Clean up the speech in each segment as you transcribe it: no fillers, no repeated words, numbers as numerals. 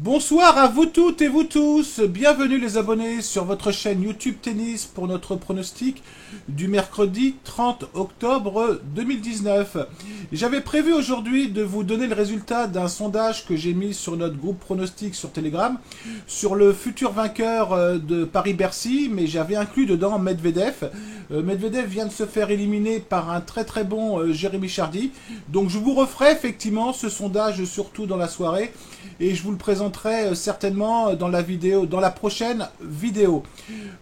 Bonsoir à vous toutes et vous tous, bienvenue les abonnés sur votre chaîne YouTube Tennis pour notre pronostic du mercredi 30 octobre 2019. J'avais prévu aujourd'hui de vous donner le résultat d'un sondage que j'ai mis sur notre groupe pronostic sur Telegram sur le futur vainqueur de Paris-Bercy, mais j'avais inclus dedans Medvedev. Medvedev vient de se faire éliminer par un très bon Jérémy Chardy, donc je vous referai effectivement ce sondage surtout dans la soirée et je vous le présenterai certainement dans la vidéo, dans la prochaine vidéo.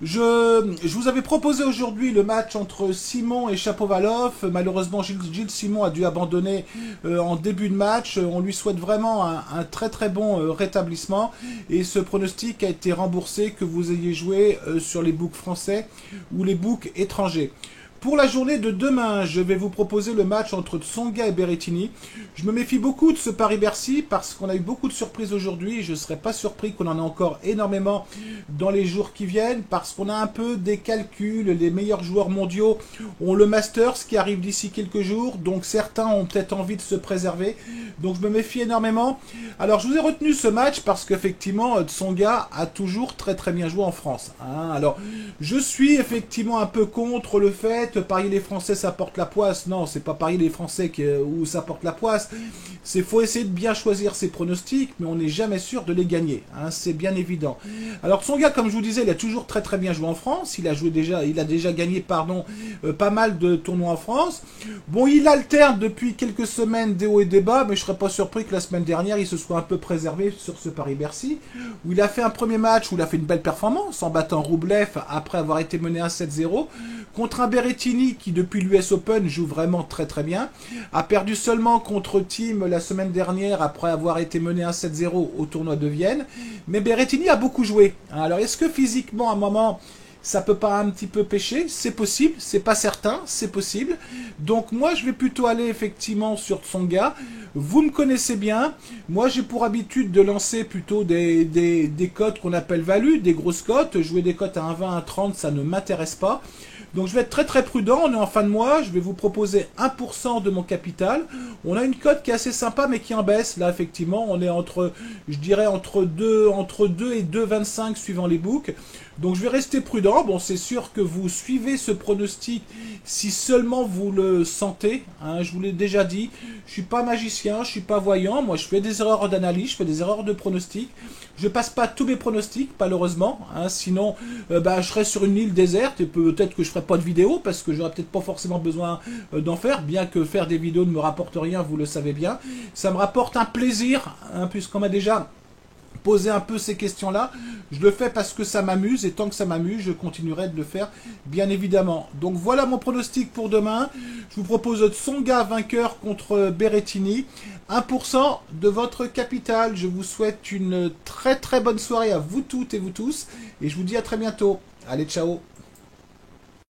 Je vous avais proposé aujourd'hui le match entre Simon et Shapovalov. Malheureusement, Gilles Simon a dû abandonner en début de match. On lui souhaite vraiment un très bon rétablissement. Et ce pronostic a été remboursé, que vous ayez joué sur les books français ou les books étrangers. Pour la journée de demain, je vais vous proposer le match entre Tsonga et Berrettini. Je me méfie beaucoup de ce Paris-Bercy parce qu'on a eu beaucoup de surprises aujourd'hui. Je ne serais pas surpris qu'on en ait encore énormément dans les jours qui viennent parce qu'on a un peu des calculs. Les meilleurs joueurs mondiaux ont le Masters qui arrive d'ici quelques jours. Donc certains ont peut-être envie de se préserver. Donc je me méfie énormément. Alors je vous ai retenu ce match parce qu'effectivement Tsonga a toujours très bien joué en France. Alors je suis effectivement un peu contre le fait parier les Français ça porte la poisse. Non, c'est pas parier les Français où ça porte la poisse. C'est faut essayer de bien choisir ses pronostics, mais on n'est jamais sûr de les gagner. C'est bien évident. Alors Tsonga, comme je vous disais, il a toujours très bien joué en France. Il a déjà gagné, pas mal de tournois en France. Bon, il alterne depuis quelques semaines des hauts et des bas, mais je serais pas surpris que la semaine dernière, il se soit un peu préservé sur ce Paris-Bercy, où il a fait un premier match où il a fait une belle performance en battant Roublev après avoir été mené 1-7-0 contre un Berrettini qui depuis l'US Open joue vraiment très bien, a perdu seulement contre Thiem la semaine dernière après avoir été mené 1-7-0 au tournoi de Vienne, mais Berrettini a beaucoup joué. Alors est-ce que physiquement à un moment ça peut pas un petit peu pêcher? C'est possible, c'est pas certain, c'est possible. Donc moi je vais plutôt aller effectivement sur Tsonga. Vous me connaissez bien, moi j'ai pour habitude de lancer plutôt des cotes qu'on appelle value, des grosses cotes. Jouer des cotes à 1,20, 1,30, ça ne m'intéresse pas. Donc je vais être très prudent, on est en fin de mois, je vais vous proposer 1% de mon capital. On a une cote qui est assez sympa mais qui en baisse, là effectivement, on est je dirais entre 2 et 2,25 suivant les books. Donc je vais rester prudent. Bon, c'est sûr que vous suivez ce pronostic si seulement vous le sentez. Je vous l'ai déjà dit. Je suis pas magicien, je suis pas voyant. Moi, je fais des erreurs d'analyse, je fais des erreurs de pronostic. Je passe pas tous mes pronostics, malheureusement. Sinon, je serais sur une île déserte et peut-être que je ferai pas de vidéo parce que j'aurais peut-être pas forcément besoin d'en faire. Bien que faire des vidéos ne me rapporte rien, vous le savez bien. Ça me rapporte un plaisir, puisqu'on m'a déjà poser un peu ces questions-là. Je le fais parce que ça m'amuse et tant que ça m'amuse, je continuerai de le faire, bien évidemment. Donc voilà mon pronostic pour demain. Je vous propose Tsonga vainqueur contre Berrettini. 1% de votre capital. Je vous souhaite une très bonne soirée à vous toutes et vous tous. Et je vous dis à très bientôt. Allez, ciao!